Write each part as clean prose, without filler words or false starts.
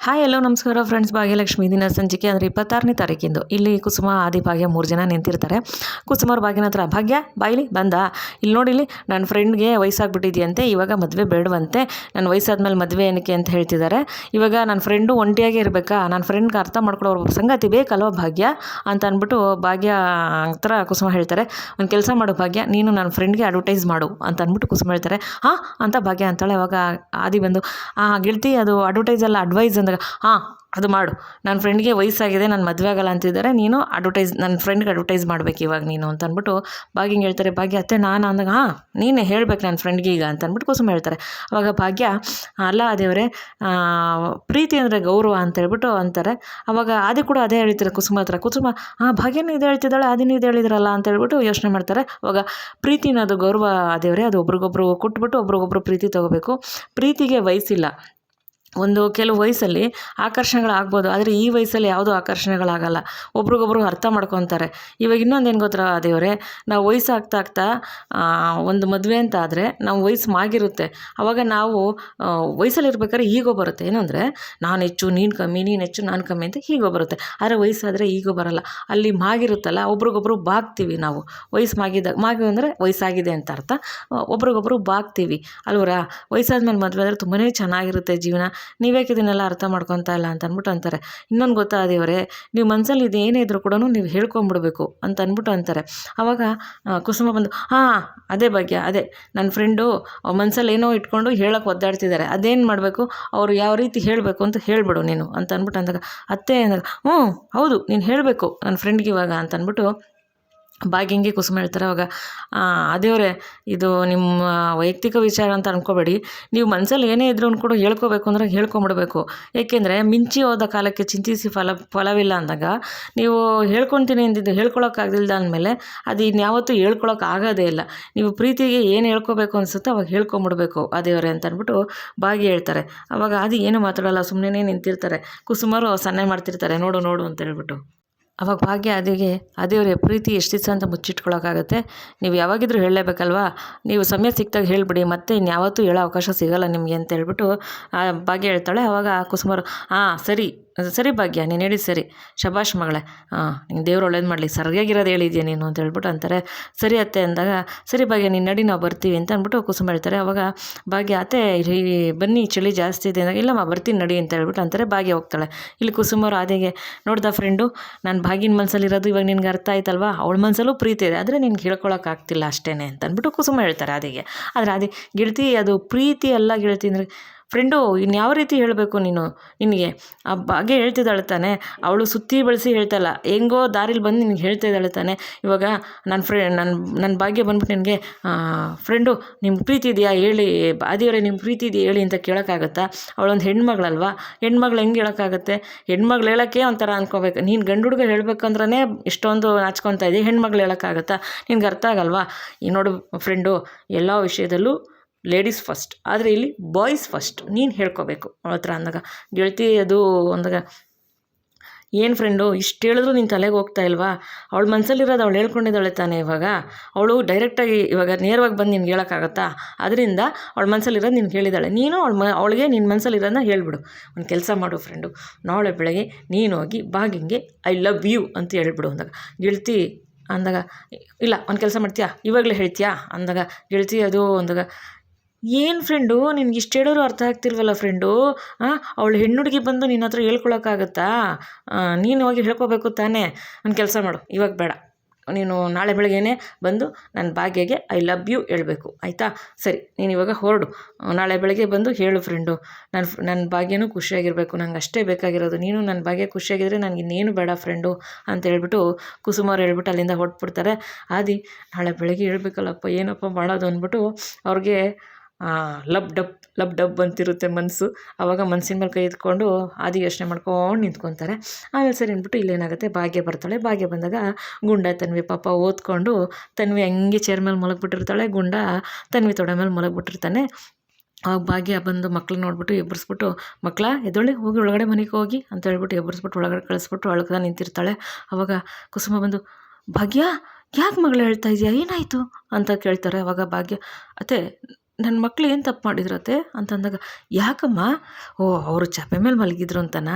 Hi ಎಲ್ಲೋ ನಮಸ್ಕಾರ friends. Bhagyalakshmi ದಿನ ಸಂಚಿಕೆ ಅಂದರೆ 26ನೇ ತಾರೀಕಿಂದು ಇಲ್ಲಿ ಕುಸುಮ ಆದಿ ಭಾಗ್ಯ 3 ಜನ ನಿಂತಿರ್ತಾರೆ. ಕುಸುಮವ್ರ ಭಾಗ್ಯನ ಹತ್ರ, ಭಾಗ್ಯ ಬಾಯಿಲಿ ಬಂದ ಇಲ್ಲಿ ನೋಡಿಲಿ, ನನ್ನ ಫ್ರೆಂಡ್ಗೆ ವಯಸ್ಸಾಗ್ಬಿಟ್ಟಿದೆಯಂತೆ, ಇವಾಗ ಮದುವೆ ಬೇಡವಂತೆ, ನನ್ನ ವಯಸ್ಸಾದ್ಮೇಲೆ ಮದುವೆ ಏನಕ್ಕೆ ಅಂತ ಹೇಳ್ತಿದ್ದಾರೆ. ಇವಾಗ ನನ್ನ ಫ್ರೆಂಡು ಒಂಟಿಯಾಗೇ ಇರಬೇಕಾ, ನನ್ನ ಫ್ರೆಂಡ್ಗೆ ಅರ್ಥ ಮಾಡ್ಕೊಳ್ಳೋ ಸಂಗತಿ ಬೇಕಲ್ವ ಭಾಗ್ಯ ಅಂತ ಅಂದ್ಬಿಟ್ಟು ಭಾಗ್ಯ ಹತ್ರ ಕುಸುಮ ಹೇಳ್ತಾರೆ. ಒಂದು ಕೆಲಸ ಮಾಡು ಭಾಗ್ಯ, ನೀನು ನನ್ನ ಫ್ರೆಂಡ್ಗೆ ಅಡ್ವರ್ಟೈಸ್ ಮಾಡು ಅಂತ ಅಂದ್ಬಿಟ್ಟು ಕುಸುಮ ಹೇಳ್ತಾರೆ. ಹಾಂ ಅಂತ ಭಾಗ್ಯ ಅಂತಾಳೆ. ಅವಾಗ ಆದಿ ಬಂದು, ಗೆಳತಿ ಅದು ಅಡ್ವರ್ಟೈಸ್ ಅಲ್ಲ ಅಡ್ವೈಸ್ ಅಂದಾಗ, ಹಾಂ ಅದು ಮಾಡು, ನನ್ನ ಫ್ರೆಂಡ್ಗೆ ವಯಸ್ಸಾಗಿದೆ, ನಾನು ಮದುವೆ ಆಗಲ್ಲ ಅಂತಿದ್ದಾರೆ, ನೀನು ನನ್ನ ಫ್ರೆಂಡ್ಗೆ ಅಡ್ವರ್ಟೈಸ್ ಮಾಡಬೇಕು ಇವಾಗ ನೀನು ಅಂತ ಅಂದ್ಬಿಟ್ಟು ಭಾಗ್ಯ ಹೇಳ್ತಾರೆ. ಭಾಗ್ಯ ಅತ್ತೆ ನಾನು ಅಂದಾಗ, ಹಾಂ ನೀನೇ ಹೇಳ್ಬೇಕು ನನ್ನ ಫ್ರೆಂಡ್ಗೆ ಈಗ ಅಂತ ಅಂದ್ಬಿಟ್ಟು ಕುಸುಮ ಹೇಳ್ತಾರೆ. ಅವಾಗ ಭಾಗ್ಯ, ಅಲ್ಲ ದೇವರೇ, ಪ್ರೀತಿ ಅಂದರೆ ಗೌರವ ಅಂತ ಹೇಳ್ಬಿಟ್ಟು ಅಂತಾರೆ. ಅವಾಗ ಆದಿ ಕೂಡ ಅದೇ ಹೇಳ್ತಾರೆ ಕುಸುಮ ಹತ್ರ. ಕುಸುಮ, ಭಾಗ್ಯನೂ ಇದು ಹೇಳ್ತಿದ್ದಾಳೆ, ಆದಿನೂ ಇದು ಹೇಳಿದ್ರಲ್ಲ ಅಂತ ಹೇಳ್ಬಿಟ್ಟು ಯೋಚನೆ ಮಾಡ್ತಾರೆ. ಅವಾಗ ಪ್ರೀತಿ ಅನ್ನೋದು ಗೌರವ ದೇವರೇ, ಅದು ಒಬ್ರಿಗೊಬ್ರು ಕೊಟ್ಬಿಟ್ಟು ಒಬ್ರಿಗೊಬ್ರು ಪ್ರೀತಿ ತೊಗೋಬೇಕು. ಪ್ರೀತಿಗೆ ವಯಸ್ಸಿಲ್ಲ. ಕೆಲವು ವಯಸ್ಸಲ್ಲಿ ಆಕರ್ಷಣೆಗಳಾಗ್ಬೋದು, ಆದರೆ ಈ ವಯಸ್ಸಲ್ಲಿ ಯಾವುದೂ ಆಕರ್ಷಣೆಗಳಾಗಲ್ಲ. ಒಬ್ರಿಗೊಬ್ರು ಅರ್ಥ ಮಾಡ್ಕೊತಾರೆ. ಇವಾಗ ಇನ್ನೊಂದೇನು ಗೊತ್ತಾ ದೇವರೇ, ನಾವು ವಯಸ್ಸಾಗ್ತಾ ಒಂದು ಮದುವೆ ಅಂತ ಆದರೆ ನಾವು ವಯಸ್ಸು ಮಾಗಿರುತ್ತೆ. ಆವಾಗ ನಾವು ವಯಸ್ಸಲ್ಲಿರ್ಬೇಕಾದ್ರೆ ಈಗೋ ಬರುತ್ತೆ. ಏನಂದರೆ ನಾನು ಹೆಚ್ಚು ನೀನು ಕಮ್ಮಿ, ನೀನು ಹೆಚ್ಚು ನಾನು ಕಮ್ಮಿ ಅಂತ ಹೀಗೋ ಬರುತ್ತೆ. ಆದರೆ ವಯಸ್ಸಾದರೆ ಈಗೋ ಬರಲ್ಲ. ಅಲ್ಲಿ ಮಾಗಿರುತ್ತಲ್ಲ, ಒಬ್ರಿಗೊಬ್ರು ಬಾಗ್ತೀವಿ ನಾವು. ವಯಸ್ಸು ಮಾಗಿ ಅಂದರೆ ವಯಸ್ಸಾಗಿದೆ ಅಂತ ಅರ್ಥ. ಒಬ್ರಿಗೊಬ್ರು ಬಾಗ್ತೀವಿ ಅಲ್ವರಾ. ವಯಸ್ಸಾದ್ಮೇಲೆ ಮದುವೆ ಆದರೆ ತುಂಬಾ ಚೆನ್ನಾಗಿರುತ್ತೆ ಜೀವನ. ನೀವೇಕೆ ಇದನ್ನೆಲ್ಲ ಅರ್ಥ ಮಾಡ್ಕೊತಾ ಇಲ್ಲ ಅಂತ ಅಂದ್ಬಿಟ್ಟು ಅಂತಾರೆ. ಇನ್ನೊಂದು ಗೊತ್ತಾ ದೇವರೇ, ನೀವು ಮನಸ್ಸಲ್ಲಿ ಇದು ಏನೇ ಇದ್ರೂ ಕೂಡ ನೀವು ಹೇಳ್ಕೊಂಬಿಡ್ಬೇಕು ಅಂತ ಅಂದ್ಬಿಟ್ಟು ಅಂತಾರೆ. ಆವಾಗ ಕುಸುಮ ಬಂದು, ಅದೇ ಭಾಗ್ಯ, ಅದೇ ನನ್ನ ಫ್ರೆಂಡು ಮನಸ್ಸಲ್ಲಿ ಏನೋ ಇಟ್ಕೊಂಡು ಹೇಳೋಕ್ಕೆ ಒದ್ದಾಡ್ತಿದ್ದಾರೆ, ಅದೇನು ಮಾಡಬೇಕು, ಅವರು ಯಾವ ರೀತಿ ಹೇಳಬೇಕು ಅಂತ ಹೇಳಿಬಿಡು ನೀನು ಅಂತ ಅಂದ್ಬಿಟ್ಟು ಅಂದಾಗ, ಅತ್ತೆ ಅಂದಾಗ, ಹೌದು ನೀನು ಹೇಳಬೇಕು ನನ್ನ ಫ್ರೆಂಡ್ಗೆ ಇವಾಗ ಅಂತ ಅಂದ್ಬಿಟ್ಟು ಭಾಗ್ಯಂಗೆ ಕುಸುಮ ಹೇಳ್ತಾರೆ. ಅವಾಗ ದೇವರೇ, ಇದು ನಿಮ್ಮ ವೈಯಕ್ತಿಕ ವಿಚಾರ ಅಂತ ಅನ್ಕೋಬೇಡಿ, ನೀವು ಮನಸ್ಸಲ್ಲಿ ಏನೇ ಇದ್ರೂ ಕೂಡ ಹೇಳ್ಕೋಬೇಕು ಅಂದ್ರೆ ಹೇಳ್ಕೊಂಬಿಡ್ಬೇಕು. ಏಕೆಂದರೆ ಮಿಂಚಿ ಹೋದ ಕಾಲಕ್ಕೆ ಚಿಂತಿಸಿ ಫಲವಿಲ್ಲ ಅಂದಾಗ, ನೀವು ಹೇಳ್ಕೊತೀನಿ ಅಂದಿದ್ದು ಹೇಳ್ಕೊಳಕ್ಕಾಗಲಿಲ್ಲ ಅಂದಮೇಲೆ ಅದು ಇನ್ಯಾವತ್ತೂ ಹೇಳ್ಕೊಳಕ್ಕಾಗೋದೇ ಇಲ್ಲ. ನೀವು ಪ್ರೀತಿಗೆ ಏನು ಹೇಳ್ಕೋಬೇಕು ಅನಿಸುತ್ತೋ ಅವಾಗ ಹೇಳ್ಕೊಂಬಿಡ್ಬೇಕು ದೇವರೇ ಅಂತ ಅಂದ್ಬಿಟ್ಟು ಭಾಗ್ಯ ಹೇಳ್ತಾರೆ. ಅವಾಗ ಅದು ಏನು ಮಾತಾಡೋಲ್ಲ, ಸುಮ್ಮನೆ ನಿಂತಿರ್ತಾರೆ. ಕುಸುಮರು ಸನ್ನೆ ಮಾಡ್ತಿರ್ತಾರೆ, ನೋಡು ಅಂತ ಹೇಳ್ಬಿಟ್ಟು. ಅವಾಗ ಭಾಗ್ಯ ಅದೇವರೇ, ಪ್ರೀತಿ ಎಷ್ಟು ದಿವಸ ಅಂತ ಮುಚ್ಚಿಟ್ಕೊಳಕ್ಕಾಗತ್ತೆ, ನೀವು ಯಾವಾಗಿದ್ರೂ ಹೇಳಲೇಬೇಕಲ್ವಾ, ನೀವು ಸಮಯ ಸಿಕ್ತಾಗ ಹೇಳಿಬಿಡಿ, ಮತ್ತೆ ಇನ್ಯಾವತ್ತೂ ಹೇಳೋ ಅವಕಾಶ ಸಿಗೋಲ್ಲ ನಿಮಗೆ ಅಂತ ಹೇಳ್ಬಿಟ್ಟು ಭಾಗ್ಯ ಹೇಳ್ತಾಳೆ. ಅವಾಗ ಕುಸುಮರು, ಸರಿ ಭಾಗ್ಯ, ನೀನು ಹೇಳಿದ್ದು ಸರಿ, ಶಬಾಷ್ ಮಗಳೇ, ನಿಂಗೆ ದೇವ್ರು ಒಳ್ಳೇದು ಮಾಡಲಿ, ಸರಿಯಾಗಿರೋದು ಹೇಳಿದ್ಯಾ ನೀನು ಅಂತ ಹೇಳ್ಬಿಟ್ಟು ಅಂತಾರೆ. ಸರಿ ಅತ್ತೆ ಅಂದಾಗ, ಸರಿ ಭಾಗ್ಯ ನೀನು ನಡಿ, ನಾವು ಬರ್ತೀವಿ ಅಂತ ಅಂದ್ಬಿಟ್ಟು ಕುಸುಮ ಹೇಳ್ತಾರೆ. ಅವಾಗ ಭಾಗ್ಯ, ಅತ್ತೆ ಬನ್ನಿ ಚಳಿ ಜಾಸ್ತಿ ಇದೆ ಅಂದಾಗ, ಇಲ್ಲಮ್ಮ ಬರ್ತೀನಿ ನಡಿ ಅಂತ ಹೇಳ್ಬಿಟ್ಟು ಅಂತಾರೆ. ಭಾಗ್ಯ ಹೋಗ್ತಾಳೆ. ಇಲ್ಲಿ ಕುಸುಮರು ಆದಿಗೆ, ನೋಡ್ದ ಫ್ರೆಂಡು, ನಾನು ಭಾಗ್ಯನ ಮನಸ್ಸಲ್ಲಿರೋದು ಇವಾಗ ನಿನ್ಗೆ ಅರ್ಥ ಆಯ್ತಲ್ವಾ, ಅವಳ ಮನಸ್ಸಲ್ಲೂ ಪ್ರೀತಿ ಇದೆ, ಆದರೆ ನಿನ್ಗೆ ಹೇಳ್ಕೊಳಕ್ಕಾಗ್ತಿಲ್ಲ ಅಷ್ಟೇ ಅಂತ ಅಂದ್ಬಿಟ್ಟು ಕುಸುಮ ಹೇಳ್ತಾರೆ ಆದಿಗೆ. ಆದರೆ ಗೆಳತಿ, ಅದು ಪ್ರೀತಿ ಅಲ್ಲ ಗೆಳತಿ ಅಂದರೆ, ಫ್ರೆಂಡು ಇನ್ಯಾವ ರೀತಿ ಹೇಳಬೇಕು ನಿನಗೆ ಭಾಗ್ಯ ಹೇಳ್ತಿದ್ದಾಳೆ ತಾನೆ, ಅವಳು ಸುತ್ತಿ ಬಳಸಿ ಹೇಳ್ತಾಯಿಲ್ಲ, ಹೆಂಗೋ ದಾರಿಲಿ ಬಂದು ನಿನಗೆ ಹೇಳ್ತಾ ಇದ್ದಾಳೆ ತಾನೆ. ಇವಾಗ ನನ್ನ ಭಾಗ್ಯ ಬಂದ್ಬಿಟ್ಟು ನಿನಗೆ, ಫ್ರೆಂಡು ನಿಮ್ಗೆ ಪ್ರೀತಿ ಇದೆಯಾ ಹೇಳಿ, ಆದಿಯವರೇ ನಿಮ್ಗೆ ಪ್ರೀತಿ ಇದೆಯಾ ಹೇಳಿ ಅಂತ ಕೇಳೋಕ್ಕಾಗತ್ತಾ? ಅವಳೊಂದು ಹೆಣ್ಮಗಳಲ್ವಾ, ಹೆಣ್ಮಗಳು ಹೆಂಗೆ ಹೇಳೋಕ್ಕಾಗತ್ತೆ? ಹೆಣ್ಮಗಳು ಹೇಳೋಕ್ಕೆ ಒಂಥರ ಅನ್ಕೋಬೇಕು. ನೀನು ಗಂಡು ಹುಡುಗ ಹೇಳ್ಬೇಕಂದ್ರೆ ಇಷ್ಟೊಂದು ನಾಚ್ಕೊತಾ ಇದೆಯಾ, ಹೆಣ್ಮಗಳು ಹೇಳೋಕ್ಕಾಗತ್ತಾ? ನಿನ್ಗೆ ಅರ್ಥ ಆಗಲ್ವಾ? ಈ ನೋಡು ಫ್ರೆಂಡು, ಎಲ್ಲ ವಿಷಯದಲ್ಲೂ ಲೇಡೀಸ್ ಫಸ್ಟ್, ಆದರೆ ಇಲ್ಲಿ ಬಾಯ್ಸ್ ಫಸ್ಟ್, ನೀನು ಹೇಳ್ಕೋಬೇಕು ಅವಳ ಹತ್ರ ಅಂದಾಗ, ಗೆಳತಿ ಅದು ಅಂದಾಗ, ಏನು ಫ್ರೆಂಡು ಇಷ್ಟು ಹೇಳಿದ್ರು ನಿನ್ನ ತಲೆಗೆ ಹೋಗ್ತಾ ಇಲ್ವಾ? ಅವಳ ಮನಸ್ಸಲ್ಲಿರೋದು ಅವಳು ಹೇಳ್ಕೊಂಡಿದ್ದಾಳೆ ತಾನೆ. ಇವಾಗ ಅವಳು ಡೈರೆಕ್ಟಾಗಿ ಇವಾಗ ನೇರವಾಗಿ ಬಂದು ನಿನ್ಗೆ ಹೇಳೋಕ್ಕಾಗತ್ತಾ? ಅದರಿಂದ ಅವಳ ಮನಸ್ಸಲ್ಲಿರೋದು ನಿನ್ಗೆ ಹೇಳಿದ್ದಾಳೆ, ನೀನು ಅವಳಿಗೆ ನಿನ್ನ ಮನಸ್ಸಲ್ಲಿರೋದನ್ನ ಹೇಳ್ಬಿಡು. ಒಂದು ಕೆಲಸ ಮಾಡು ಫ್ರೆಂಡು, ನಾಳೆ ಬೆಳಗ್ಗೆ ನೀನು ಹೋಗಿ ಭಾಗ್ಯಂಗೆ ಐ ಲವ್ ಯು ಅಂತ ಹೇಳ್ಬಿಡು ಅಂದಾಗ, ಗೆಳತಿ ಅಂದಾಗ, ಇಲ್ಲ ಒಂದು ಕೆಲಸ ಮಾಡ್ತೀಯಾ, ಇವಾಗಲೇ ಹೇಳ್ತೀಯಾ ಅಂದಾಗ, ಗೆಳತಿ ಅದು ಅಂದಾಗ, ಏನು ಫ್ರೆಂಡು ನಿನ್ಗೆ ಇಷ್ಟು ಹೇಳಿದ್ರು ಅರ್ಥ ಆಗ್ತಿಲ್ವಲ್ಲ ಫ್ರೆಂಡು, ಅವಳು ಹೆಣ್ಣುಡುಗಿ ಬಂದು ನಿನ್ನ ಹತ್ರ ಹೇಳ್ಕೊಳಕ್ಕಾಗತ್ತಾ? ನೀನು ಹೋಗಿ ಹೇಳ್ಕೊಬೇಕು ತಾನೇ. ಒಂದು ಕೆಲಸ ಮಾಡು, ಇವಾಗ ಬೇಡ, ನೀನು ನಾಳೆ ಬೆಳಗ್ಗೆನೇ ಬಂದು ನನ್ನ ಭಾಗ್ಯಗೆ ಐ ಲವ್ ಯು ಹೇಳಬೇಕು, ಆಯಿತಾ? ಸರಿ, ನೀನು ಇವಾಗ ಹೊರಡು, ನಾಳೆ ಬೆಳಗ್ಗೆ ಬಂದು ಹೇಳು ಫ್ರೆಂಡು, ನನ್ನ ಭಾಗ್ಯನೂ ಖುಷಿಯಾಗಿರಬೇಕು, ನಂಗೆ ಅಷ್ಟೇ ಬೇಕಾಗಿರೋದು, ನೀನು ನನ್ನ ಭಾಗ್ಯ ಖುಷಿಯಾಗಿದ್ದರೆ ನನಗೆ ಇನ್ನೇನು ಬೇಡ ಫ್ರೆಂಡು ಅಂತ ಹೇಳ್ಬಿಟ್ಟು ಕುಸುಮವ್ರು ಹೇಳ್ಬಿಟ್ಟು ಅಲ್ಲಿಂದ ಹೊರಟ್ಬಿಡ್ತಾರೆ. ಆದಿ, ನಾಳೆ ಬೆಳಗ್ಗೆ ಹೇಳ್ಬೇಕಲ್ಲಪ್ಪ, ಏನಪ್ಪ ಮಾಡೋದು ಅಂದ್ಬಿಟ್ಟು ಅವ್ರಿಗೆ ಲಬ್ ಡಬ್ ಅಂತಿರುತ್ತೆ ಮನಸ್ಸು. ಆವಾಗ ಮನಸ್ಸಿನ ಮೇಲೆ ಕೈ ಎತ್ಕೊಂಡು ಆದಿ ಯೋಚನೆ ಮಾಡ್ಕೊಂಡು ನಿಂತ್ಕೊತಾರೆ. ಆಮೇಲೆ ಸರಿ ಅಂದ್ಬಿಟ್ಟು ಇಲ್ಲೇನಾಗುತ್ತೆ, ಭಾಗ್ಯ ಬರ್ತಾಳೆ. ಭಾಗ್ಯ ಬಂದಾಗ ಗುಂಡ ತನ್ವಿ ಪಾಪ ಓದ್ಕೊಂಡು, ತನ್ವಿ ಹಂಗೆ ಚೇರ್ ಮೇಲೆ ಮಲಗಿಬಿಟ್ಟಿರ್ತಾಳೆ, ಗುಂಡ ತನ್ವಿ ತೊಡೆ ಮೇಲೆ ಮಲಗಿಬಿಟ್ಟಿರ್ತಾನೆ. ಆವಾಗ ಭಾಗ್ಯ ಬಂದು ಮಕ್ಳನ್ನ ನೋಡ್ಬಿಟ್ಟು ಎಬ್ಬರಿಸ್ಬಿಟ್ಟು, ಮಕ್ಕಳ ಎದ್ದೊಳ್ಳಿ ಹೋಗಿ ಒಳಗಡೆ ಮನೆಗೆ ಹೋಗಿ ಅಂತ ಹೇಳ್ಬಿಟ್ಟು ಎಬ್ಬರಿಸ್ಬಿಟ್ಟು ಒಳಗಡೆ ಕಳಿಸ್ಬಿಟ್ಟು ಅಳ್ಕದ ನಿಂತಿರ್ತಾಳೆ. ಆವಾಗ ಕುಸುಮ ಬಂದು, ಭಾಗ್ಯ ಯಾಕೆ ಮಗಳು ಹೇಳ್ತಾ ಇದೆಯಾ, ಏನಾಯಿತು ಅಂತ ಕೇಳ್ತಾರೆ. ಆವಾಗ ಭಾಗ್ಯ, ಅತ್ತೆ ನನ್ನ ಮಕ್ಳು ಏನು ತಪ್ಪು ಮಾಡಿದ್ರತ್ತೆ ಅಂತಂದಾಗ, ಯಾಕಮ್ಮ? ಓ, ಅವರು ಚಾಪೆ ಮೇಲೆ ಮಲಗಿದ್ರು ಅಂತನಾ?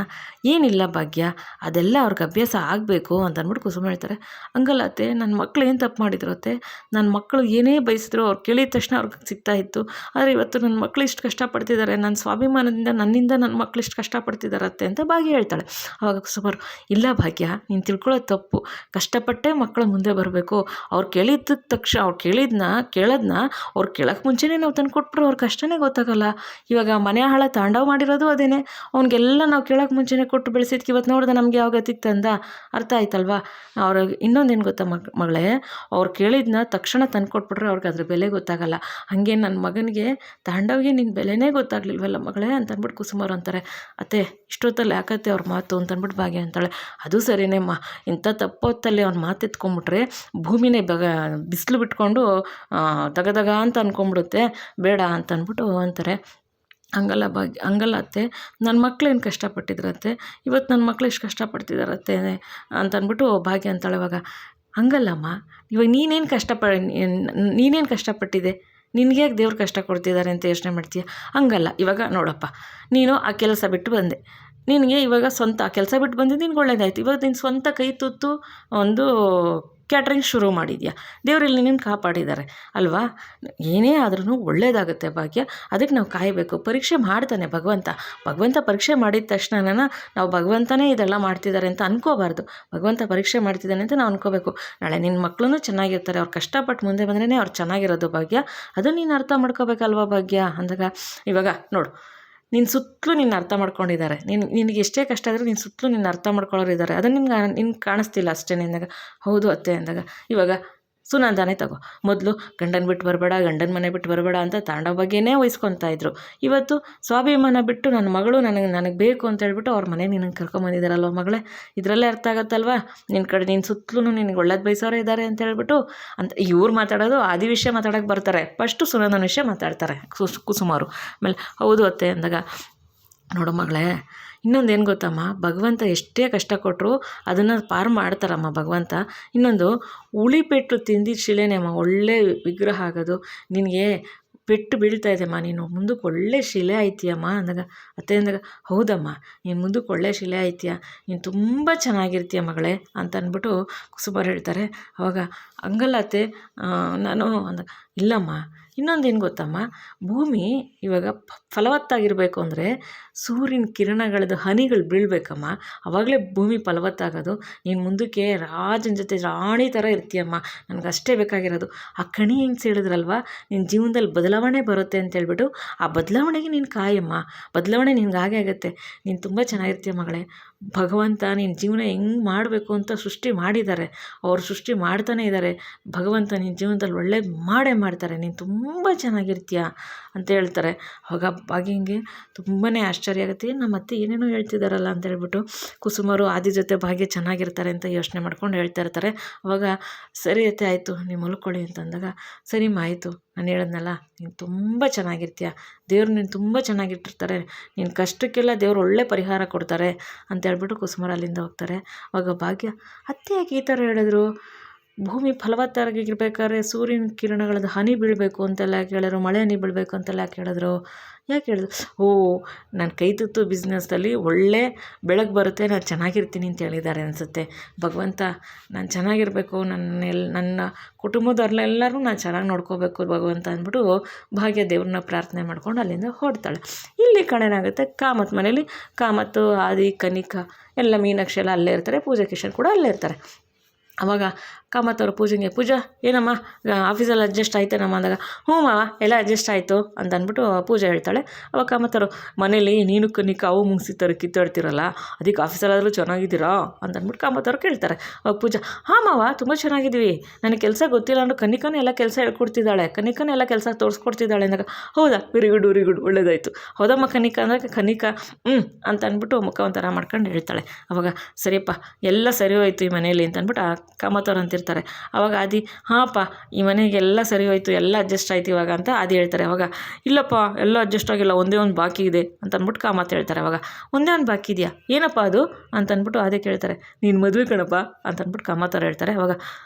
ಏನಿಲ್ಲ ಭಾಗ್ಯ, ಅದೆಲ್ಲ ಅವ್ರಿಗೆ ಅಭ್ಯಾಸ ಆಗಬೇಕು ಅಂತಂದ್ಬಿಟ್ಟು ಕುಸುಮ ಹೇಳ್ತಾರೆ. ಹಂಗಲ್ಲ ಅತ್ತೆ, ನನ್ನ ಮಕ್ಳು ಏನು ತಪ್ಪು ಮಾಡಿದ್ರು ಅತ್ತೆ? ನನ್ನ ಮಕ್ಕಳು ಏನೇ ಬಯಸಿದ್ರು ಅವ್ರು ಕೇಳಿದ ತಕ್ಷಣ ಅವ್ರಿಗೆ ಸಿಗ್ತಾ ಇತ್ತು. ಆದರೆ ಇವತ್ತು ನನ್ನ ಮಕ್ಳು ಇಷ್ಟು ಕಷ್ಟಪಡ್ತಿದ್ದಾರೆ, ನನ್ನ ಸ್ವಾಭಿಮಾನದಿಂದ ನನ್ನಿಂದ ನನ್ನ ಮಕ್ಳು ಇಷ್ಟು ಕಷ್ಟಪಡ್ತಿದ್ದಾರತ್ತೆ ಅಂತ ಭಾಗ್ಯ ಹೇಳ್ತಾಳೆ. ಆವಾಗ ಕುಸುಮರು, ಇಲ್ಲ ಭಾಗ್ಯ, ನೀನು ತಿಳ್ಕೊಳ್ಳೋದು ತಪ್ಪು. ಕಷ್ಟಪಟ್ಟೇ ಮಕ್ಕಳು ಮುಂದೆ ಬರಬೇಕು. ಅವ್ರು ಕೇಳಿದ ತಕ್ಷಣ ಅವ್ರು ಕೇಳೋದನ್ನ ಅವ್ರು ಕೇಳೋಕ್ಕೆ ಮುಂಚೆನೇ ನಾವು ತಂದು ಕೊಟ್ಬಿಟ್ರೆ ಅವ್ರ ಕಷ್ಟನೇ ಗೊತ್ತಾಗಲ್ಲ. ಇವಾಗ ಮನೆ ಹಾಳ ತಾಂಡವ ಮಾಡಿರೋದು ಅದೇನೆ. ಅವ್ನಿಗೆಲ್ಲ ನಾವು ಕೇಳೋಕ್ಕೆ ಮುಂಚೆನೇ ಕೊಟ್ಟು ಬೆಳೆಸಿದ್ಕೆ ಇವತ್ತು ನೋಡಿದೆ ನಮಗೆ ಯಾವ ಗತಿಗೆ ತಂದ. ಅರ್ಥ ಆಯ್ತಲ್ವಾ? ಅವ್ರಿಗೆ ಇನ್ನೊಂದೇನು ಗೊತ್ತಾ ಮಗಳೇ, ಅವ್ರು ಕೇಳಿದ್ನ ತಕ್ಷಣ ತಂದು ಕೊಟ್ಬಿಟ್ರೆ ಅವ್ರಿಗೆ ಅದ್ರ ಬೆಲೆ ಗೊತ್ತಾಗಲ್ಲ. ಹಾಗೆ ನನ್ನ ಮಗನಿಗೆ ತಾಂಡವ್ಗೆ ನಿನ್ನ ಬೆಲೆನೇ ಗೊತ್ತಾಗ್ಲಿಲ್ವಲ್ಲ ಮಗಳೇ ಅಂತಂದ್ಬಿಟ್ಟು ಕುಸುಮರು ಅಂತಾರೆ. ಅತ್ತೆ, ಇಷ್ಟೊತ್ತಲ್ಲಿ ಯಾಕತ್ತೆ ಅವ್ರ ಮಾತು ಅಂತಂದ್ಬಿಟ್ಟು ಭಾಗ್ಯ ಅಂತಾಳೆ. ಅದು ಸರಿನೇಮ್ಮ, ಇಂಥ ತಪ್ಪೊತ್ತಲ್ಲಿ ಅವ್ನ ಮಾತು ಎತ್ಕೊಂಡ್ಬಿಟ್ರೆ ಭೂಮಿನೇ ಬಿಸಿಲು ಬಿಟ್ಕೊಂಡು ದಗದಗ ಅಂತ ಅಂದ್ಕೊಂಬಿಡುತ್ತೆ, ಬೇಡ ಅಂತಂದ್ಬಿಟ್ಟು ಅಂತಾರೆ. ಹಂಗಲ್ಲ ಅತ್ತೆ, ನನ್ನ ಮಕ್ಳೇನು ಕಷ್ಟಪಟ್ಟಿದ್ರತ್ತೆ, ಇವತ್ತು ನನ್ನ ಮಕ್ಳು ಎಷ್ಟು ಕಷ್ಟಪಡ್ತಿದ್ದಾರತ್ತೆ ಅಂತಂದ್ಬಿಟ್ಟು ಭಾಗ್ಯ ಅಂತಾಳೆ. ಇವಾಗ ಹಂಗಲ್ಲಮ್ಮ, ಇವಾಗ ನೀನೇನು ಕಷ್ಟಪಟ್ಟಿದೆ, ನಿನಗೆ ಯಾಕೆ ದೇವ್ರು ಕಷ್ಟ ಕೊಡ್ತಿದ್ದಾರೆ ಅಂತ ಯೋಚನೆ ಮಾಡ್ತೀಯ? ಹಂಗಲ್ಲ. ಇವಾಗ ನೋಡಪ್ಪ, ನೀನು ಆ ಕೆಲಸ ಬಿಟ್ಟು ಬಂದೆ, ನಿನಗೆ ಇವಾಗ ಸ್ವಂತ ಆ ಕೆಲಸ ಬಿಟ್ಟು ಬಂದಿದ್ದು ನಿನ್ಗೆ ಒಳ್ಳೇದಾಯ್ತು. ಇವಾಗ ನೀನು ಸ್ವಂತ ಕೈ ತುತ್ತು ಒಂದು ಕ್ಯಾಟ್ರಿಂಗ್ ಶುರು ಮಾಡಿದ್ಯಾ, ದೇವರಲ್ಲಿ ನಿನ್ನನ್ನು ಕಾಪಾಡಿದ್ದಾರೆ ಅಲ್ವಾ? ಏನೇ ಆದ್ರೂ ಒಳ್ಳೇದಾಗುತ್ತೆ ಭಾಗ್ಯ. ಅದಕ್ಕೆ ನಾವು ಕಾಯಬೇಕು. ಪರೀಕ್ಷೆ ಮಾಡ್ತಾನೆ ಭಗವಂತ ಪರೀಕ್ಷೆ ಮಾಡಿದ ತಕ್ಷಣ ನಾವು ಭಗವಂತನೇ ಇದೆಲ್ಲ ಮಾಡ್ತಿದ್ದಾರೆ ಅಂತ ಅನ್ಕೋಬಾರ್ದು. ಭಗವಂತ ಪರೀಕ್ಷೆ ಮಾಡ್ತಿದ್ದಾನೆ ಅಂತ ನಾವು ಅನ್ಕೋಬೇಕು. ನಾಳೆ ನಿನ್ನ ಮಕ್ಕಳು ಚೆನ್ನಾಗಿರ್ತಾರೆ, ಅವ್ರು ಕಷ್ಟಪಟ್ಟು ಮುಂದೆ ಬಂದ್ರೇ ಅವ್ರು ಚೆನ್ನಾಗಿರೋದು ಭಾಗ್ಯ. ಅದು ನೀನು ಅರ್ಥ ಮಾಡ್ಕೋಬೇಕಲ್ವಾ ಭಾಗ್ಯ ಅಂದಾಗ, ಇವಾಗ ನೋಡು, ನಿನ್ನ ಸುತ್ತಲೂ ನಿನ್ನ ಅರ್ಥ ಮಾಡ್ಕೊಂಡಿದ್ದಾರೆ. ನಿನಗೆ ಎಷ್ಟೇ ಕಷ್ಟ ಆದರೂ ನಿನ್ನ ಸುತ್ತಲೂ ನಿನ್ನ ಅರ್ಥ ಮಾಡ್ಕೊಳ್ಳೋರು ಇದ್ದಾರೆ. ಅದನ್ನು ನಿನ್ಗೆ ಕಾಣಿಸ್ತಿಲ್ಲ ಅಷ್ಟೇ ಅಂದಾಗ, ಹೌದು ಅತ್ತೆ ಅಂದಾಗ, ಇವಾಗ ಸುನಂದಾನೇ ತಗೋ. ಮೊದಲು ಗಂಡನ ಬಿಟ್ಟು ಬರಬೇಡ, ಗಂಡನ ಮನೆ ಬಿಟ್ಟು ಬರಬೇಡ ಅಂತ ತಾಂಡವ ಬಗ್ಗೆನೇ ವಹಿಸ್ಕೊತಾ ಇದ್ರು. ಇವತ್ತು ಸ್ವಾಭಿಮಾನ ಬಿಟ್ಟು ನನ್ನ ಮಗಳು ನನಗೆ ಬೇಕು ಅಂತ ಹೇಳ್ಬಿಟ್ಟು ಅವ್ರ ಮನೆಗೆ ನಿನಗೆ ಕರ್ಕೊಂಬಂದಿದ್ದಾರಲ್ವ ಮಗಳೇ. ಇದರಲ್ಲೇ ಅರ್ಥ ಆಗುತ್ತಲ್ವ, ನಿನ್ನ ಸುತ್ತಲೂ ನಿನಗೆ ಒಳ್ಳೇದು ಬಯಸೋರೇ ಇದ್ದಾರೆ ಅಂತ ಹೇಳ್ಬಿಟ್ಟು ಅಂತ ಇವ್ರು ಮಾತಾಡೋದು ಆದಿ ವಿಷಯ ಮಾತಾಡೋಕ್ಕೆ ಬರ್ತಾರೆ. ಫಸ್ಟು ಸುನಂದನ ವಿಷಯ ಮಾತಾಡ್ತಾರೆ ಕುಸುಮಾರು. ಆಮೇಲೆ ಹೌದು ಅತ್ತೆ ಅಂದಾಗ, ನೋಡು ಮಗಳೇ, ಇನ್ನೊಂದೇನು ಗೊತ್ತಮ್ಮ, ಭಗವಂತ ಎಷ್ಟೇ ಕಷ್ಟ ಕೊಟ್ಟರು ಅದನ್ನು ಪಾರು ಮಾಡ್ತಾರಮ್ಮ ಭಗವಂತ. ಇನ್ನೊಂದು ಉಳಿಪೆಟ್ಟು ತಿಂದಿದ್ದ ಶಿಲೆನೇಮ್ಮ ಒಳ್ಳೆ ವಿಗ್ರಹ ಆಗೋದು. ನಿನಗೆ ಪೆಟ್ಟು ಬೀಳ್ತಾ ಇದೆಯಮ್ಮ, ನೀನು ಮುಂದಕ್ಕೆ ಒಳ್ಳೆ ಶಿಲೆ ಆಯ್ತೀಯಮ್ಮ ಅಂದಾಗ, ಅತ್ತೆ ಅಂದಾಗ, ಹೌದಮ್ಮ, ನೀನು ಮುಂದಕ್ಕೆ ಒಳ್ಳೆ ಶಿಲೆ ಆಯ್ತೀಯ, ನೀನು ತುಂಬ ಚೆನ್ನಾಗಿರ್ತೀಯ ಮಗಳೇ ಅಂತ ಅಂದ್ಬಿಟ್ಟು ಕುಸುಮಾರು ಹೇಳ್ತಾರೆ. ಅವಾಗ ಹಂಗಲ್ಲ ಅತ್ತೆ ನಾನು ಅಂದಾಗ, ಇಲ್ಲಮ್ಮ, ಇನ್ನೊಂದೇನು ಗೊತ್ತಮ್ಮ, ಭೂಮಿ ಇವಾಗ ಫಲವತ್ತಾಗಿರಬೇಕು ಅಂದರೆ ಸೂರ್ಯನ ಕಿರಣಗಳದ್ದು ಹನಿಗಳು ಬೀಳಬೇಕಮ್ಮ, ಆವಾಗಲೇ ಭೂಮಿ ಫಲವತ್ತಾಗೋದು. ನೀನು ಮುಂದಕ್ಕೆ ರಾಜನ ಜೊತೆ ರಾಣಿ ಥರ ಇರ್ತೀಯಮ್ಮ, ನನಗಷ್ಟೇ ಬೇಕಾಗಿರೋದು. ಆ ಕಣಿ ಹೆಂಗೆ ಸೇಳಿದ್ರಲ್ವ, ನಿನ್ನ ಜೀವನದಲ್ಲಿ ಬದಲಾವಣೆ ಬರುತ್ತೆ ಅಂತೇಳ್ಬಿಟ್ಟು ಆ ಬದಲಾವಣೆಗೆ ನೀನು ಕಾಯಮ್ಮ, ಬದಲಾವಣೆ ನಿನ್ಗೆ ಹಾಗೆ ಆಗುತ್ತೆ. ನೀನು ತುಂಬ ಚೆನ್ನಾಗಿರ್ತೀಯ ಮಗಳೇ. ಭಗವಂತ ನಿನ್ನ ಜೀವನ ಹೆಂಗೆ ಮಾಡಬೇಕು ಅಂತ ಸೃಷ್ಟಿ ಮಾಡಿದ್ದಾರೆ, ಅವ್ರು ಸೃಷ್ಟಿ ಮಾಡ್ತಾನೇ ಇದ್ದಾರೆ. ಭಗವಂತ ನಿನ್ನ ಜೀವನದಲ್ಲಿ ಒಳ್ಳೇದು ಮಾಡೇ ಮಾಡ್ತಾರೆ, ನೀನು ತುಂಬ ಚೆನ್ನಾಗಿರ್ತೀಯ ಅಂತ ಹೇಳ್ತಾರೆ. ಆವಾಗ ಭಾಗ್ಯಂಗೆ ತುಂಬಾ ಆಶ್ಚರ್ಯ ಆಗುತ್ತೆ, ನಮ್ಮ ಅತ್ತೆ ಏನೇನೋ ಹೇಳ್ತಿದ್ದಾರಲ್ಲ ಅಂತ ಹೇಳ್ಬಿಟ್ಟು ಕುಸುಮರು ಆದಿ ಜೊತೆ ಭಾಗ್ಯ ಚೆನ್ನಾಗಿರ್ತಾರೆ ಅಂತ ಯೋಚನೆ ಮಾಡ್ಕೊಂಡು ಹೇಳ್ತಾ ಇರ್ತಾರೆ. ಅವಾಗ ಸರಿ ಅತ್ತೆ, ಆಯಿತು, ನೀವು ಮಲ್ಕೊಳ್ಳಿ ಅಂತಂದಾಗ, ಸರಿಮ್ಮ ಆಯಿತು, ನಾನು ಹೇಳಿದ್ನಲ್ಲ, ನೀನು ತುಂಬ ಚೆನ್ನಾಗಿರ್ತೀಯ, ದೇವ್ರು ನೀನು ತುಂಬ ಚೆನ್ನಾಗಿಟ್ಟಿರ್ತಾರೆ, ನಿನ್ನ ಕಷ್ಟಕ್ಕೆಲ್ಲ ದೇವ್ರು ಒಳ್ಳೆ ಪರಿಹಾರ ಕೊಡ್ತಾರೆ ಅಂತ ಹೇಳ್ಬಿಟ್ಟು ಕುಸುಮರು ಅಲ್ಲಿಂದ ಹೋಗ್ತಾರೆ. ಆವಾಗ ಭಾಗ್ಯ, ಅತ್ತೆ ಯಾಕೆ ಈ ಥರ ಹೇಳಿದ್ರು, ಭೂಮಿ ಫಲವತ್ತಾಗಿರ್ಬೇಕಾದ್ರೆ ಸೂರ್ಯನ ಕಿರಣಗಳದ್ದು ಹನಿ ಬೀಳಬೇಕು ಅಂತೆಲ್ಲ ಯಾಕೆ ಹೇಳಿದ್ರು, ಮಳೆ ಹನಿ ಬೀಳಬೇಕು ಅಂತೆಲ್ಲ ಯಾಕೆ ಹೇಳಿದ್ರು? ಓ, ನಾನು ಕೈ ತುತ್ತು ಬಿಸ್ನೆಸ್ಸಲ್ಲಿ ಒಳ್ಳೆ ಬೆಳಕು ಬರುತ್ತೆ, ನಾನು ಚೆನ್ನಾಗಿರ್ತೀನಿ ಅಂತ ಹೇಳಿದ್ದಾರೆ ಅನಿಸುತ್ತೆ ಭಗವಂತ. ನಾನು ಚೆನ್ನಾಗಿರಬೇಕು, ನನ್ನ ಕುಟುಂಬದವ್ರನ್ನೆಲ್ಲರೂ ನಾನು ಚೆನ್ನಾಗಿ ನೋಡ್ಕೋಬೇಕು ಭಗವಂತ ಅಂದ್ಬಿಟ್ಟು ಭಾಗ್ಯ ದೇವ್ರನ್ನ ಪ್ರಾರ್ಥನೆ ಮಾಡ್ಕೊಂಡು ಅಲ್ಲಿಂದ ಹೊರಡ್ತಾಳೆ. ಇಲ್ಲಿ ಕಣೇನಾಗುತ್ತೆ, ಕಾಮತ್ ಮನೇಲಿ ಕಾಮತ್ತು, ಆದಿ, ಕನಿಕಾ ಎಲ್ಲ ಮೀನಾಕ್ಷಿ ಎಲ್ಲ ಅಲ್ಲೇ ಇರ್ತಾರೆ, ಪೂಜಾ ಕಿಶನ್ ಕೂಡ ಅಲ್ಲೇ ಇರ್ತಾರೆ. ಆವಾಗ ಕಾಮತ್ತವ್ರ ಪೂಜಾ ಏನಮ್ಮ ಆಫೀಸಲ್ಲಿ ಅಡ್ಜಸ್ಟ್ ಆಯ್ತೇನಮ್ಮ ಅಂದಾಗ, ಹ್ಞೂ ಮಾವ ಎಲ್ಲ ಅಡ್ಜಸ್ಟ್ ಆಯಿತು ಅಂತ ಅಂದ್ಬಿಟ್ಟು ಪೂಜೆ ಹೇಳ್ತಾಳೆ. ಅವಾಗ ಕಾಮತ್ತವರು, ಮನೇಲಿ ನೀನು ಕನಿಕಾವು ಮುಗಿಸಿತಾರೆ ಕಿತ್ತಾಡ್ತಿರಲ್ಲ, ಅದಕ್ಕೆ ಆಫೀಸಲ್ಲಾದರೂ ಚೆನ್ನಾಗಿದ್ದೀರಾ ಅಂತ ಅಂದ್ಬಿಟ್ಟು ಕಾಮತ್ತವ್ರು ಕೇಳ್ತಾರೆ. ಅವಾಗ ಪೂಜಾ, ಹಾಂ ಮಾವ ತುಂಬ ಚೆನ್ನಾಗಿದ್ದೀವಿ, ನನಗೆ ಕೆಲಸ ಗೊತ್ತಿಲ್ಲ ಅಂದರೂ ಕನಿಕನೇ ಎಲ್ಲ ಕೆಲಸ ಹೇಳ್ಕೊಡ್ತಿದ್ದಾಳೆ, ಕನಿಕನೇ ಎಲ್ಲ ಕೆಲಸ ತೋರಿಸ್ಕೊಡ್ತಿದ್ದಾಳೆ ಅಂದಾಗ, ಹೌದಾ, ವೆರಿ ಗುಡ್ ಒಳ್ಳೇದಾಯಿತು, ಹೌದಮ್ಮ ಕನಿಕಾ ಅಂದಾಗ, ಕನಿಕಾ ಅಂತ ಅಂದ್ಬಿಟ್ಟು ಮುಖ ಒಂಥರ ಮಾಡ್ಕೊಂಡು ಹೇಳ್ತಾಳೆ. ಅವಾಗ ಸರಿಯಪ್ಪ, ಎಲ್ಲ ಸರಿ ಹೋಯ್ತು ಈ ಮನೇಲಿ ಅಂತ ಅಂದ್ಬಿಟ್ಟು ಕಾಮತ್ತವ್ರು ಅಂತಿರ್ತಾರೆ. ಅವಾಗ ಆದಿ, ಹಾಂಪ್ಪ, ಈ ಮನೆಗೆಲ್ಲ ಸರಿ ಹೋಯ್ತು, ಎಲ್ಲ ಅಡ್ಜಸ್ಟ್ ಆಯ್ತು ಇವಾಗ ಅಂತ ಆದಿ ಹೇಳ್ತಾರೆ. ಅವಾಗ ಇಲ್ಲಪ್ಪ, ಎಲ್ಲ ಅಡ್ಜಸ್ಟ್ ಆಗಿಲ್ಲ, ಒಂದೇ ಒಂದು ಬಾಕಿ ಇದೆ ಅಂತ ಅಂದ್ಬಿಟ್ಟು ಕಾಮತ್ ಹೇಳ್ತಾರೆ. ಅವಾಗ ಒಂದೇ ಒಂದು ಬಾಕಿ ಇದೆಯಾ, ಏನಪ್ಪ ಅದು ಅಂತ ಅಂದ್ಬಿಟ್ಟು ಆದಿ ಕೇಳ್ತಾರೆ. ನೀನು ಮದುವೆ ಕಣಪ್ಪ ಅಂತ ಅಂದ್ಬಿಟ್ಟು ಕಾಮತ್ತವ್ರು ಹೇಳ್ತಾರೆ. ಅವಾಗ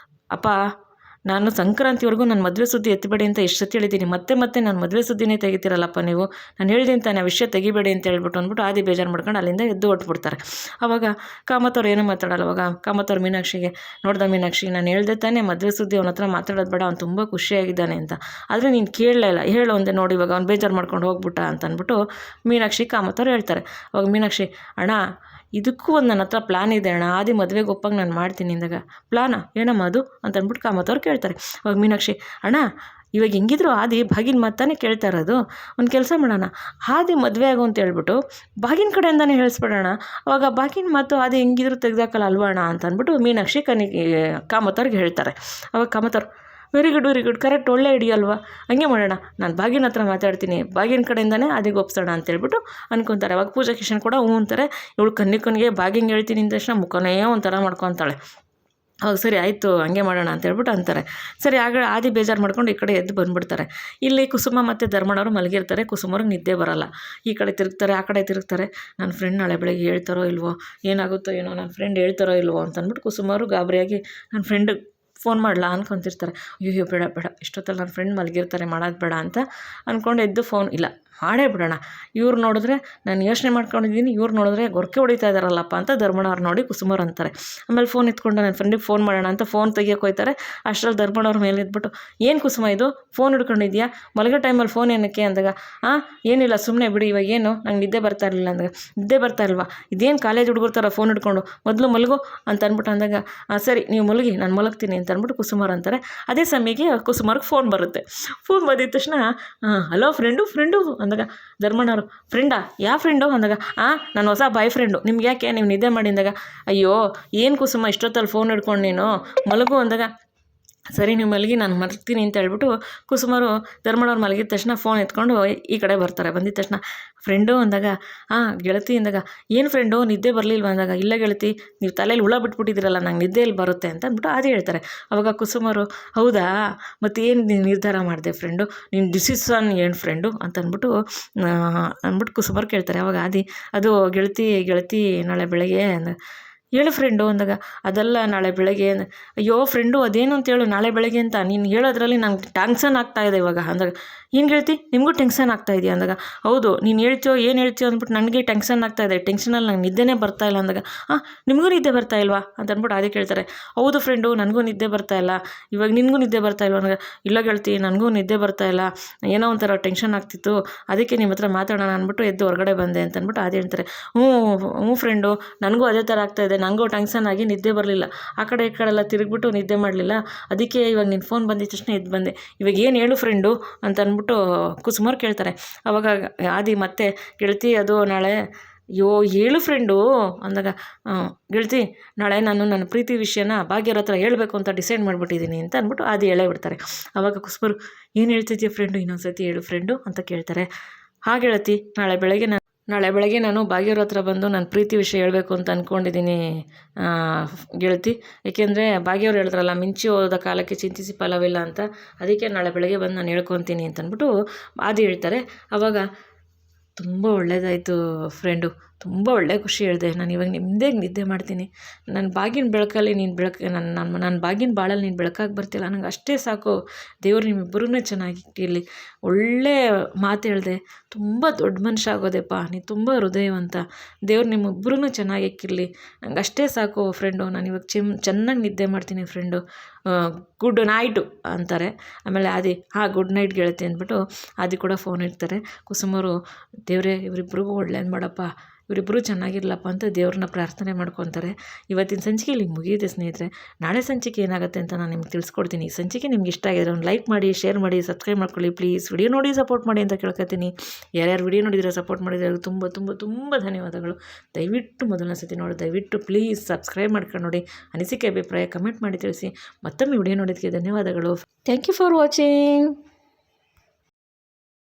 ಅಪ್ಪ, ನಾನು ಸಂಕ್ರಾಂತಿವರೆಗೂ ನನ್ನ ಮದುವೆ ಸುದ್ದಿ ಎತ್ತಬೇಡಿ ಅಂತ ಎಷ್ಟು ಸತಿ ಹೇಳಿದ್ದೀನಿ, ಮತ್ತೆ ನಾನು ಮದುವೆ ಸುದ್ದಿನೇ ತೆಗಿತೀರಲ್ಲಪ್ಪ ನೀವು, ನಾನು ಹೇಳಿದ್ದೀನಿ ತಾನೆ ಆ ವಿಷಯ ತೆಗಿಬೇಡಿ ಅಂತ ಹೇಳ್ಬಿಟ್ಟು ಅಂದ್ಬಿಟ್ಟು ಆದಿ ಬೇಜಾರು ಮಾಡ್ಕೊಂಡು ಅಲ್ಲಿಂದ ಎದ್ದು ಹೊಟ್ಬಿಡ್ತಾರೆ. ಆವಾಗ ಕಾಮತ್ತವ್ರು ಏನೂ ಮಾತಾಡಲ್ಲ. ಅವಾಗ ಕಾಮತ್ತವ್ರು ಮೀನಾಕ್ಷಿಗೆ, ನೋಡ್ದ ಮೀನಾಕ್ಷಿ, ನಾನು ಹೇಳ್ದೆ ತಾನೆ ಮದುವೆ ಸುದ್ದಿ ಅವನ ಹತ್ರ ಮಾತಾಡೋದು ಬೇಡ, ಅವ್ನು ತುಂಬ ಖುಷಿಯಾಗಿದ್ದಾನೆ ಅಂತ, ಆದರೆ ನೀನು ಕೇಳಲೇ ಇಲ್ಲ, ಹೇಳು ಒಂದೇ ನೋಡಿ ಇವಾಗ ಅವ್ನು ಬೇಜಾರು ಮಾಡ್ಕೊಂಡು ಹೋಗ್ಬಿಟ್ಟ ಅಂತ ಅಂದ್ಬಿಟ್ಟು ಮೀನಾಕ್ಷಿ ಕಾಮತ್ತವ್ರು ಹೇಳ್ತಾರೆ. ಅವಾಗ ಮೀನಾಕ್ಷಿ, ಅಣ್ಣ ಇದಕ್ಕೂ ಒಂದು ನನ್ನ ಹತ್ರ ಪ್ಲ್ಯಾನ್ ಇದೆ ಅಣ್ಣ, ಆದಿ ಮದುವೆಗೆ ಒಪ್ಪಾಗ ನಾನು ಮಾಡ್ತೀನಿ ಅಂದಾಗ, ಪ್ಲಾನಾ ಏನಮ್ಮ ಅದು ಅಂತ ಅಂದ್ಬಿಟ್ಟು ಕಾಮತ್ತವ್ರು ಕೇಳ್ತಾರೆ. ಅವಾಗ ಮೀನಾಕ್ಷಿ, ಅಣ್ಣ ಇವಾಗ ಹೆಂಗಿದ್ರು ಆದಿ ಬಾಗಿನ ಮಾತಾನೆ ಕೇಳ್ತಾ ಇರೋದು, ಒಂದು ಕೆಲಸ ಮಾಡೋಣ, ಆದಿ ಮದುವೆ ಆಗು ಅಂತ ಹೇಳ್ಬಿಟ್ಟು ಬಾಗಿನ ಕಡೆಯಿಂದನೇ ಹೇಳಿಸ್ಬಿಡೋಣ, ಅವಾಗ ಬಾಗಿನ ಮಾತು ಆದಿ ಹೆಂಗಿದ್ರು ತೆಗ್ದಾಕಲ್ಲ ಅಲ್ವಾ ಅಣ್ಣ ಅಂತ ಅಂದ್ಬಿಟ್ಟು ಮೀನಾಕ್ಷಿ ಕಾಮತ್ತವ್ರಿಗೆ ಹೇಳ್ತಾರೆ. ಅವಾಗ ಕಾಮತ್ತವ್ರು, ವೆರಿ ಗುಡ್ ಕರೆಕ್ಟ್, ಒಳ್ಳೆ ಐಡಿಯಾ ಅಲ್ವಾ, ಹಂಗೆ ಮಾಡೋಣ, ನಾನು ಬಾಗಿನ ಹತ್ರ ಮಾತಾಡ್ತೀನಿ, ಬಾಗಿನ ಕಡೆಯಿಂದನೇ ಆದಿಗೆ ಒಪ್ಸೋಣ ಅಂತೇಳ್ಬಿಟ್ಟು ಅನ್ಕೊತಾರೆ. ಅವಾಗ ಪೂಜಾ ಕಿಶನ್ ಕೂಡ ಹ್ಞೂ ಅಂತಾರೆ. ಇವಳು ಕನ್ನಿಗೆ ಬಾಗಿಂಗೆ ಹೇಳ್ತೀನಿ ಅಂದ ತಕ್ಷಣ ಮುಖನೇ ಒಂಥರ ಮಾಡ್ಕೊತಾಳೆ. ಅವಾಗ ಸರಿ ಆಯಿತು ಹಂಗೆ ಮಾಡೋಣ ಅಂತೇಳ್ಬಿಟ್ಟು ಅಂತಾರೆ. ಸರಿ ಆಗ ಆದಿ ಬೇಜಾರು ಮಾಡ್ಕೊಂಡು ಈ ಕಡೆ ಎದ್ದು ಬಂದುಬಿಡ್ತಾರೆ. ಇಲ್ಲಿ ಕುಸುಮ ಮತ್ತು ಧರ್ಮಣ್ಣವರು ಮಲಗಿರ್ತಾರೆ. ಕುಸುಮವ್ರಿಗೆ ನಿದ್ದೆ ಬರೋಲ್ಲ. ಈ ಕಡೆ ತಿರುಗ್ತಾರೆ, ಆ ಕಡೆ ತಿರುಗ್ತಾರೆ. ನನ್ನ ಫ್ರೆಂಡ್ ನಾಳೆ ಬೆಳಗ್ಗೆ ಹೇಳ್ತಾರೋ ಇಲ್ವೋ, ಏನಾಗುತ್ತೋ ಏನೋ, ನನ್ನ ಫ್ರೆಂಡ್ ಹೇಳ್ತಾರೋ ಇಲ್ವೋ ಅಂತಂದ್ಬಿಟ್ಟು ಕುಸುಮವರು ಗಾಬರಿಯಾಗಿ ನನ್ನ ಫ್ರೆಂಡ್ ಫೋನ್ ಮಾಡಲಾ ಅನ್ಕೊತಿರ್ತಾರೆ. ಅಯ್ಯೋ ಬೇಡ ಇಷ್ಟೊತ್ತಲ್ಲಿ ನನ್ನ ಫ್ರೆಂಡ್ ಮಲಗಿರ್ತಾರೆ, ಮಾಡೋದು ಬೇಡ ಅಂತ ಅಂದ್ಕೊಂಡು ಎದ್ದು ಫೋನ್ ಇಲ್ಲ ಮಾಡೇ ಬಿಡೋಣ, ಇವ್ರು ನೋಡಿದ್ರೆ ನಾನು ಯೋಚನೆ ಮಾಡ್ಕೊಂಡಿದ್ದೀನಿ, ಇವ್ರು ನೋಡಿದ್ರೆ ಗೊರಕೆ ಹೊಡಿತಾ ಇದ್ದಾರಲ್ಲಪ್ಪ ಅಂತ ಧರ್ಮಣ್ಣವ್ರು ನೋಡಿ ಕುಸುಮವ್ರು ಅಂತಾರೆ. ಆಮೇಲೆ ಫೋನ್ ಎತ್ಕೊಂಡು ನನ್ನ ಫ್ರೆಂಡಿಗೆ ಫೋನ್ ಮಾಡೋಣ ಅಂತ ಫೋನ್ ತೆಗಿಯೋಕೆ ಹೋಗ್ತಾರೆ. ಅಷ್ಟರಲ್ಲಿ ಧರ್ಮಣ್ಣವ್ರ ಮೇಲೆ ಇದ್ಬಿಟ್ಟು, ಏನು ಕುಸುಮ ಇದು ಫೋನ್ ಹಿಡ್ಕೊಂಡಿದ್ಯಾ, ಮಲಗೋ ಟೈಮಲ್ಲಿ ಫೋನ್ ಏನಕ್ಕೆ ಅಂದಾಗ, ಏನಿಲ್ಲ ಸುಮ್ಮನೆ ಬಿಡಿ, ಇವಾಗ ಏನು ನಂಗೆ ನಿದ್ದೆ ಬರ್ತಾ ಇರಲಿಲ್ಲ ಅಂದಾಗ, ನಿದ್ದೆ ಬರ್ತಾ ಇಲ್ವಾ, ಇದೇನು ಕಾಲೇಜ್ ಹುಡುಗರ ಥರ ಫೋನ್ ಹಿಡ್ಕೊಂಡು ಮೊದಲು ಮಲಗು ಅಂತ ಅಂದ್ಬಿಟ್ಟು ಅಂದಾಗ, ಸರಿ ನೀವು ಮಲಗಿ ನಾನು ಮಲಗ್ತೀನಿ ಅಂತ ಅಂದ್ಬಿಟ್ಟು ಕುಸುಮವ್ರು ಅಂತಾರೆ. ಅದೇ ಸಮಯಕ್ಕೆ ಕುಸುಮವ್ರಿಗೆ ಫೋನ್ ಬರುತ್ತೆ. ಫೋನ್ ಬಂದಿದ ತಕ್ಷಣ, ಹಲೋ ಫ್ರೆಂಡು ಅಂದಾಗ ಧರ್ಮಣ್ಣವರು, ಫ್ರೆಂಡಾ ಯಾವ ಫ್ರೆಂಡು ಅಂದಾಗ, ನನ್ನ ಹೊಸ ಬಾಯ್ ಫ್ರೆಂಡು, ನಿಮ್ಗೆ ಯಾಕೆ ನೀವು ನಿದ್ದೆ ಮಾಡಿದಾಗ, ಅಯ್ಯೋ ಏನು ಕುಸುಮ ಇಷ್ಟೊತ್ತಲ್ಲಿ ಫೋನ್ ಹಿಡ್ಕೊಂಡು ನೀನು ಮಲಗು ಅಂದಾಗ, ಸರಿ ನೀವು ಮಲಗಿ ನಾನು ಮಲಗ್ತೀನಿ ಅಂತ ಹೇಳ್ಬಿಟ್ಟು ಕುಸುಮರು ಧರ್ಮಣ್ಣವ್ರು ಮಲಗಿದ ತಕ್ಷಣ ಫೋನ್ ಎತ್ಕೊಂಡು ಈ ಕಡೆ ಬರ್ತಾರೆ. ಬಂದಿದ್ದ ತಕ್ಷಣ ಫ್ರೆಂಡು ಅಂದಾಗ, ಗೆಳತಿ ಅಂದಾಗ, ಏನು ಫ್ರೆಂಡು ನಿದ್ದೆ ಬರಲಿಲ್ವ ಅಂದಾಗ, ಇಲ್ಲ ಗೆಳತಿ ನೀವು ತಲೆಯಲ್ಲಿ ಹುಳ ಬಿಟ್ಬಿಟ್ಟಿದ್ದೀರಲ್ಲ, ನಂಗೆ ನಿದ್ದೆಯಲ್ಲಿ ಬರುತ್ತೆ ಅಂತ ಅಂದ್ಬಿಟ್ಟು ಅದೇ ಹೇಳ್ತಾರೆ. ಅವಾಗ ಕುಸುಮರು, ಹೌದಾ ಮತ್ತು ಏನು ನಿರ್ಧಾರ ಮಾಡಿದೆ ಫ್ರೆಂಡು, ನೀನು ಡಿಸಿಷನ್ ಏನು ಫ್ರೆಂಡು ಅಂತ ಅಂದ್ಬಿಟ್ಟು ಕುಸುಮರು ಕೇಳ್ತಾರೆ. ಅವಾಗ ಅದು ಗೆಳತಿ ನಾಳೆ ಬೆಳಗ್ಗೆ ಹೇಳು ಫ್ರೆಂಡು ಅಂದಾಗ, ಅದೆಲ್ಲ ನಾಳೆ ಬೆಳಗ್ಗೆ, ಅಯ್ಯೋ ಫ್ರೆಂಡು ಅದೇನು ಅಂತ ಹೇಳು ನಾಳೆ ಬೆಳಗ್ಗೆ ಅಂತ, ನೀನು ಹೇಳೋದ್ರಲ್ಲಿ ನಂಗೆ ಟೆನ್ಷನ್ ಆಗ್ತಾಯಿದೆ ಇವಾಗ ಅಂದಾಗ, ಏನು ಹೇಳ್ತಿ ನಿಮಗೂ ಟೆನ್ಷನ್ ಆಗ್ತಾ ಇದೆಯಾ ಅಂದಾಗ, ಹೌದು ನೀನು ಹೇಳ್ತೀಯೋ ಏನು ಹೇಳ್ತೀಯೋ ಅಂದ್ಬಿಟ್ಟು ನನಗೆ ಟೆನ್ಷನ್ ಆಗ್ತಾಯಿದೆ, ಟೆನ್ಷನಲ್ಲಿ ನಂಗೆ ನಿದ್ದೆನೇ ಬರ್ತಾಯಿಲ್ಲ ಅಂದಾಗ, ನಿಮಗೂ ನಿದ್ದೆ ಬರ್ತಾ ಇಲ್ವಾ ಅಂತ ಅಂದ್ಬಿಟ್ಟು ಅದೇ ಕೇಳ್ತಾರೆ. ಹೌದು ಫ್ರೆಂಡು ನನಗೂ ನಿದ್ದೆ ಬರ್ತಾಯಿಲ್ಲ, ಇವಾಗ ನಿನಗೂ ನಿದ್ದೆ ಬರ್ತಾ ಇಲ್ವ ಅಂದಾಗ, ಇಲ್ಲ ಗೆಳತಿ ನನಗೂ ನಿದ್ದೆ ಬರ್ತಾಯಿಲ್ಲ, ಏನೋ ಒಂಥರ ಟೆನ್ಷನ್ ಆಗ್ತಿತ್ತು, ಅದಕ್ಕೆ ನಿಮ್ಮ ಹತ್ರ ಮಾತಾಡೋಣ ಅಂದ್ಬಿಟ್ಟು ಎದ್ದು ಹೊರಗಡೆ ಬಂದೆ ಅಂತ ಅಂದ್ಬಿಟ್ಟು ಅದೇ ಹೇಳ್ತಾರೆ. ಹ್ಞೂ ಫ್ರೆಂಡು ನನಗೂ ಅದೇ ಥರ ಆಗ್ತಾಯಿದೆ, ನನಗೂ ಟೆನ್ಷನ್ ಆಗಿ ನಿದ್ದೆ ಬರಲಿಲ್ಲ, ಆ ಕಡೆ ಈ ಕಡೆ ಎಲ್ಲ ತಿರುಗಿಬಿಟ್ಟು ನಿದ್ದೆ ಮಾಡಲಿಲ್ಲ, ಅದಕ್ಕೆ ಇವಾಗ ನಿನ್ನ ಫೋನ್ ಬಂದಿದ್ದ ತಕ್ಷಣ ಎದ್ದು ಬಂದೆ, ಇವಾಗ ಏನು ಹೇಳು ಫ್ರೆಂಡು ಅಂತ ಅಂದ್ಬಿಟ್ಟು ಕುಸುಮವ್ರು ಕೇಳ್ತಾರೆ. ಅವಾಗ ಆದಿ ಮತ್ತೆ, ಗೆಳತಿ ಅದು ನಾಳೆ, ಹೇಳು ಫ್ರೆಂಡು ಅಂದಾಗ, ಗೆಳತಿ ನಾಳೆ ನಾನು ನನ್ನ ಪ್ರೀತಿ ವಿಷಯನ ಭಾಗ್ಯರ ಹತ್ರ ಹೇಳಬೇಕು ಅಂತ ಡಿಸೈಡ್ ಮಾಡಿಬಿಟ್ಟಿದ್ದೀನಿ ಅಂತ ಅಂದ್ಬಿಟ್ಟು ಆದಿ ಹೇಳೇ ಬಿಡ್ತಾರೆ. ಅವಾಗ ಕುಸುಮರು, ಏನು ಹೇಳ್ತಿದ್ಯಾ ಫ್ರೆಂಡು, ಇನ್ನೊಂದು ಸತಿ ಹೇಳು ಫ್ರೆಂಡು ಅಂತ ಕೇಳ್ತಾರೆ. ಗೆಳತಿ ನಾಳೆ ಬೆಳಗ್ಗೆ ನಾನು ಭಾಗ್ಯವ್ರ ಹತ್ರ ಬಂದು ನನ್ನ ಪ್ರೀತಿ ವಿಷಯ ಹೇಳಬೇಕು ಅಂತ ಅಂದ್ಕೊಂಡಿದ್ದೀನಿ ಗೆಳತಿ, ಏಕೆಂದರೆ ಭಾಗ್ಯವ್ರು ಹೇಳಿದ್ರಲ್ಲ, ಮಿಂಚಿ ಹೋದ ಕಾಲಕ್ಕೆ ಚಿಂತಿಸಿ ಫಲವಿಲ್ಲ ಅಂತ, ಅದಕ್ಕೆ ನಾಳೆ ಬೆಳಗ್ಗೆ ಬಂದು ನಾನು ಹೇಳ್ಕೊತೀನಿ ಅಂತ ಅಂದ್ಬಿಟ್ಟು ಆದಿ ಹೇಳ್ತಾರೆ. ಆವಾಗ ತುಂಬ ಒಳ್ಳೆಯದಾಯಿತು ಫ್ರೆಂಡು, ತುಂಬ ಒಳ್ಳೆಯ ಖುಷಿ ಹೇಳಿದೆ, ನಾನು ಇವಾಗ ನಿಮ್ಮದೇ ನಿದ್ದೆ ಮಾಡ್ತೀನಿ, ನನ್ನ ಬಾಗಿನ ಬೆಳಕಲ್ಲಿ ನೀನು ನನ್ನ ಬಾಗಿನ ಬಾಳಲ್ಲಿ ನೀನು ಬೆಳಕಾಗಿ ಬರ್ತಿಲ್ಲ, ನಂಗೆ ಅಷ್ಟೇ ಸಾಕು, ದೇವ್ರು ನಿಮ್ಮಿಬ್ಬರೂ ಚೆನ್ನಾಗಿಟ್ಟಿರಲಿ, ಒಳ್ಳೆ ಮಾತು ಹೇಳಿದೆ, ತುಂಬ ದೊಡ್ಡ ಮನುಷ್ಯ ಆಗೋದೆಪ್ಪ, ನೀನು ತುಂಬ ಹೃದಯವಂತ, ದೇವ್ರು ನಿಮ್ಮಿಬ್ಬರೂ ಚೆನ್ನಾಗಿಕ್ಕಿರಲಿ, ನಂಗೆ ಅಷ್ಟೇ ಸಾಕು ಫ್ರೆಂಡು, ನಾನು ಇವಾಗ ಚೆನ್ನಾಗಿ ನಿದ್ದೆ ಮಾಡ್ತೀನಿ ಫ್ರೆಂಡು, ಗುಡ್ ನೈಟು ಅಂತಾರೆ. ಆಮೇಲೆ ಗುಡ್ ನೈಟ್ ಗೆಳತಿ ಅಂದ್ಬಿಟ್ಟು ಆದಿ ಕೂಡ ಫೋನ್ ಇಡ್ತಾರೆ. ಕುಸುಮರು, ದೇವರೇ ಇವರಿಬ್ರಿಗೂ ಒಳ್ಳೇದು ಮಾಡಪ್ಪ, ಇವರಿಬ್ಬರೂ ಚೆನ್ನಾಗಿರ್ಲಪ್ಪ ಅಂತ ದೇವ್ರನ್ನ ಪ್ರಾರ್ಥನೆ ಮಾಡ್ಕೊತಾರೆ. ಇವತ್ತಿನ ಸಂಚಿಕೆ ಇಲ್ಲಿಗೆ ಮುಗಿಯುತ್ತೆ ಸ್ನೇಹಿತರೆ. ನಾಳೆ ಸಂಚಿಕೆ ಏನಾಗುತ್ತೆ ಅಂತ ನಾನು ನಿಮ್ಗೆ ತಿಳಿಸ್ಕೊಡ್ತೀನಿ. ಈ ಸಂಚಿಕೆ ನಿಮ್ಗೆ ಇಷ್ಟ ಆಗಿದ್ರೆ ಒಂದು ಲೈಕ್ ಮಾಡಿ, ಶೇರ್ ಮಾಡಿ, ಸಬ್ಸ್ಕ್ರೈಬ್ ಮಾಡ್ಕೊಳ್ಳಿ ಪ್ಲೀಸ್. ವಿಡಿಯೋ ನೋಡಿ ಸಪೋರ್ಟ್ ಮಾಡಿ ಅಂತ ಕೇಳ್ಕೊತೀನಿ. ಯಾರ್ಯಾರು ವಿಡಿಯೋ ನೋಡಿದರೆ ಸಪೋರ್ಟ್ ಮಾಡಿದರೆ ತುಂಬ ತುಂಬ ತುಂಬ ಧನ್ಯವಾದಗಳು. ದಯವಿಟ್ಟು ಮೊದಲನೇ ಸತಿ ನೋಡಿ ದಯವಿಟ್ಟು ಪ್ಲೀಸ್ ಸಬ್ಸ್ಕ್ರೈಬ್ ಮಾಡ್ಕೊಂಡು ನೋಡಿ, ಅನಿಸಿಕೆ ಅಭಿಪ್ರಾಯ ಕಮೆಂಟ್ ಮಾಡಿ ತಿಳಿಸಿ. ಮತ್ತೊಮ್ಮೆ ವಿಡಿಯೋ ನೋಡಿದ್ದಕ್ಕೆ ಧನ್ಯವಾದಗಳು. Thank you for watching.